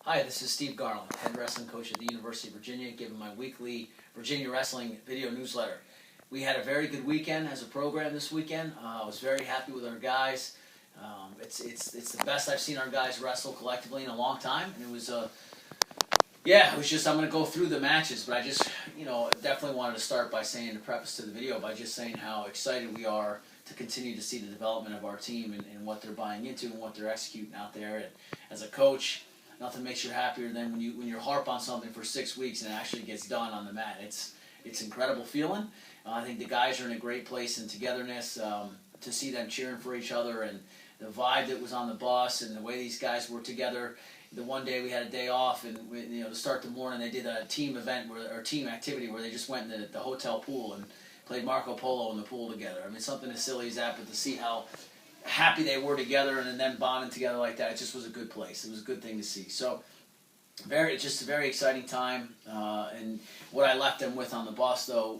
Hi, this is Steve Garland, head wrestling coach at the University of Virginia, giving my weekly Virginia Wrestling video newsletter. We had a very good weekend as a program this weekend. I was very happy with our guys. It's the best I've seen our guys wrestle collectively in a long time, and it was I'm going to go through the matches, but I just, definitely wanted to start by saying, the preface to the video, by just saying how excited we are to continue to see the development of our team and what they're buying into and what they're executing out there. And as a coach, nothing makes you happier than when you harp on something for 6 weeks and it actually gets done on the mat. It's incredible feeling. I think the guys are in a great place in togetherness, to see them cheering for each other and the vibe that was on the bus and the way these guys were together. The one day we had a day off, and to start the morning they did a team event or team activity where they just went in the hotel pool and played Marco Polo in the pool together. I mean, something as silly as that, but to see how happy they were together and then bonding together like that, it just was a good place. It was a good thing to see. So, just a very exciting time. And what I left them with on the bus, though,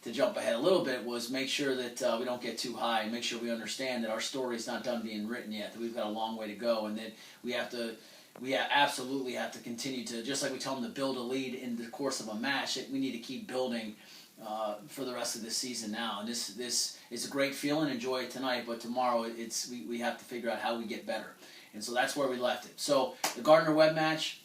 to jump ahead a little bit, was make sure that we don't get too high and make sure we understand that our story's not done being written yet, that we've got a long way to go, and that we absolutely have to continue to, just like we tell them to build a lead in the course of a match, that we need to keep building for the rest of this season now. And this is a great feeling. Enjoy it tonight, but tomorrow we have to figure out how we get better. And so that's where we left it. So the Gardner-Webb match,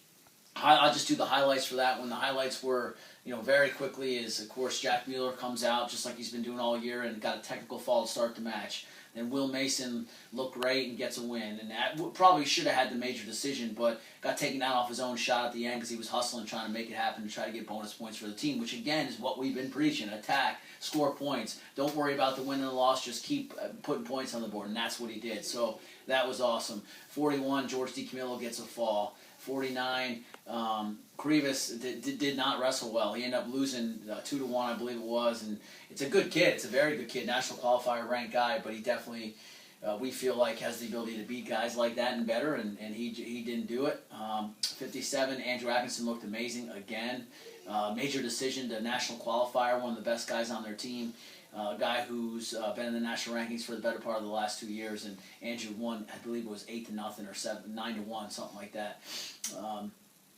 I'll just do the highlights for that one. The highlights were, very quickly is, of course, Jack Mueller comes out just like he's been doing all year and got a technical fall to start the match. Then Will Mason looked great and gets a win. And that probably should have had the major decision, but got taken down off his own shot at the end because he was hustling, trying to make it happen, to try to get bonus points for the team, which, again, is what we've been preaching. Attack, score points. Don't worry about the win and the loss. Just keep putting points on the board, and that's what he did. So that was awesome. 41, George DiCamillo gets a fall. 49, Krivas did not wrestle well. He ended up losing 2-1, I believe it was. And it's a good kid. It's a very good kid. National qualifier ranked guy, but he definitely, we feel like, has the ability to beat guys like that and better, and he didn't do it. 57, Andrew Atkinson looked amazing again. Major decision to national qualifier, one of the best guys on their team. A guy who's been in the national rankings for the better part of the last 2 years, and Andrew won, I believe it was 8-0 or 9-1, something like that.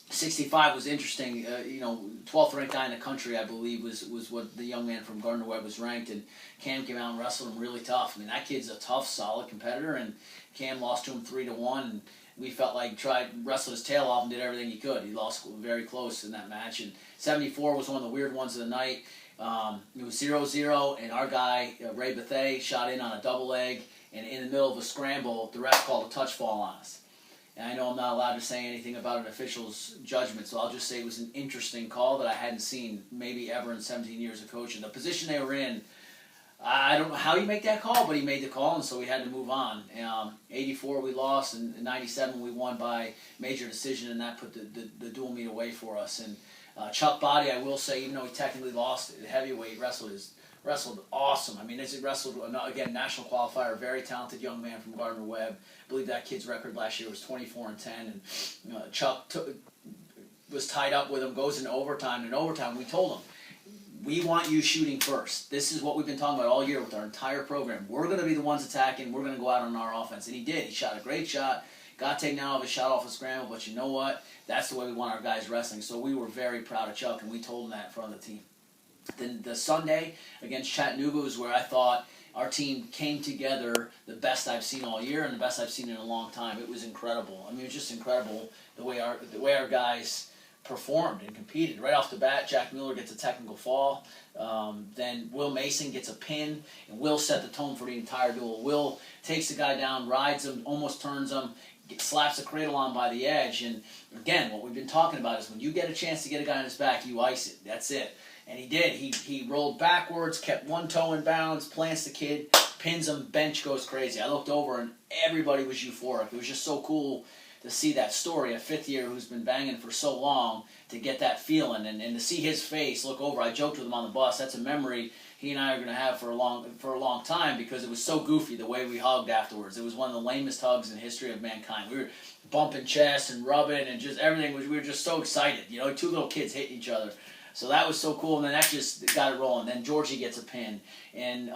65 was interesting. 12th ranked guy in the country, I believe, was what the young man from Gardner-Webb was ranked, and Cam came out and wrestled him really tough. I mean, that kid's a tough, solid competitor, and Cam lost to him 3-1, and we felt like wrestled his tail off and did everything he could. He lost very close in that match. And 74 was one of the weird ones of the night. It was 0-0, and our guy, Ray Bethea, shot in on a double leg, and in the middle of a scramble, the ref called a touch fall on us. And I know I'm not allowed to say anything about an official's judgment, so I'll just say it was an interesting call that I hadn't seen maybe ever in 17 years of coaching. The position they were in, I don't know how you make that call, but he made the call, and so we had to move on. 84 we lost, and 97 we won by major decision, and that put the dual meet away for us. And Chuck Body, I will say, even though he technically lost the heavyweight, wrestled awesome. I mean, he wrestled, again, national qualifier, very talented young man from Gardner-Webb. I believe that kid's record last year was 24-10, and Chuck was tied up with him, goes into overtime. In overtime, we told him, we want you shooting first. This is what we've been talking about all year with our entire program. We're going to be the ones attacking. We're going to go out on our offense. And he did. He shot a great shot. Got taken out of his shot off a scramble, but you know what? That's the way we want our guys wrestling. So we were very proud of Chuck, and we told him that in front of the team. Then the Sunday against Chattanooga was where I thought our team came together the best I've seen all year and the best I've seen in a long time. It was incredible. I mean, it was just incredible the way our guys performed and competed. Right off the bat, Jack Mueller gets a technical fall. Then Will Mason gets a pin, and Will set the tone for the entire duel. Will takes the guy down, rides him, almost turns him, slaps a cradle on by the edge. And again, what we've been talking about is when you get a chance to get a guy on his back, you ice it. That's it. And he did. He rolled backwards, kept one toe in bounds, plants the kid, pins him, bench goes crazy. I looked over and everybody was euphoric. It was just so cool to see that story, a fifth year who's been banging for so long, to get that feeling and to see his face, look over. I joked with him on the bus. That's a memory he and I are going to have for a long time, because it was so goofy the way we hugged afterwards. It was one of the lamest hugs in the history of mankind. We were bumping chests and rubbing and just everything. We were just so excited. Two little kids hitting each other. So that was so cool, and then that just got it rolling. Then Georgie gets a pin, and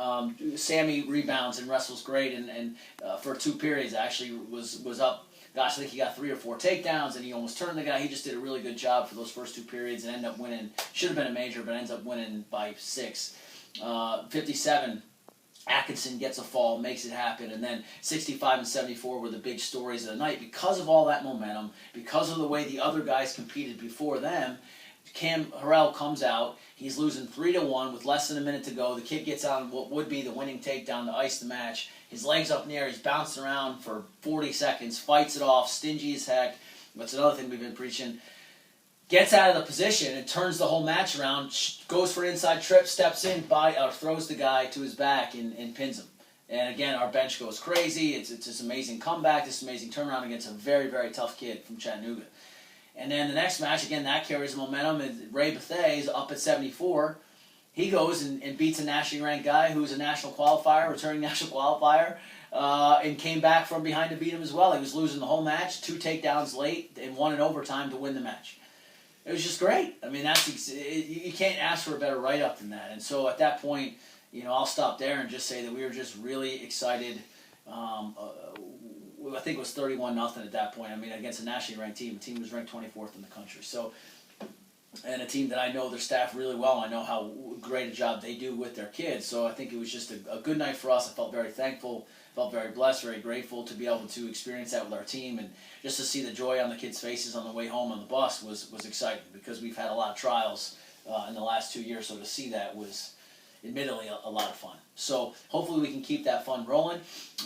Sammy rebounds and wrestles great, and for 2 periods actually was up gosh, I think he got 3 or 4 takedowns, and he almost turned the guy. He just did a really good job for those first 2 periods and ended up winning. Should have been a major, but ends up winning by 6. 57, Atkinson gets a fall, makes it happen, and then 65 and 74 were the big stories of the night because of all that momentum, because of the way the other guys competed before them. Cam Harrell comes out. He's losing 3-1 with less than a minute to go. The kid gets on what would be the winning takedown to ice the match. His legs up in the air. He's bouncing around for 40 seconds, fights it off, stingy as heck. That's another thing we've been preaching. Gets out of the position and turns the whole match around, goes for an inside trip, steps in, throws the guy to his back and pins him. And again, our bench goes crazy. It's this amazing comeback, this amazing turnaround against a very, very tough kid from Chattanooga. And then the next match, again, that carries momentum. And Ray Bethea is up at 74. He goes and beats a nationally ranked guy who's a national qualifier, returning national qualifier, and came back from behind to beat him as well. He was losing the whole match, 2 takedowns late, and 1 in overtime to win the match. It was just great. I mean, you can't ask for a better write-up than that. And so at that point, I'll stop there and just say that we were just really excited. I think it was 31-0 at that point. I mean, against a nationally ranked team. The team was ranked 24th in the country. So, and a team that I know their staff really well. I know how great a job they do with their kids. So I think it was just a good night for us. I felt very thankful, felt very blessed, very grateful to be able to experience that with our team. And just to see the joy on the kids' faces on the way home on the bus was exciting because we've had a lot of trials in the last 2 years. So to see that was admittedly a lot of fun. So hopefully we can keep that fun rolling.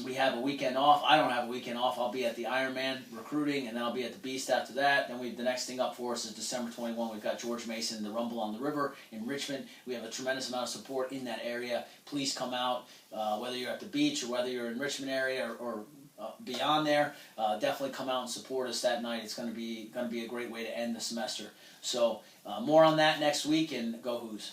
We have a weekend off. I don't have a weekend off. I'll be at the Ironman recruiting, and then I'll be at the Beast after that. Then the next thing up for us is December 21. We've got George Mason, the Rumble on the River in Richmond. We have a tremendous amount of support in that area. Please come out, whether you're at the beach or whether you're in Richmond area or beyond there. Definitely come out and support us that night. It's going to be a great way to end the semester. So more on that next week, and go Hoos.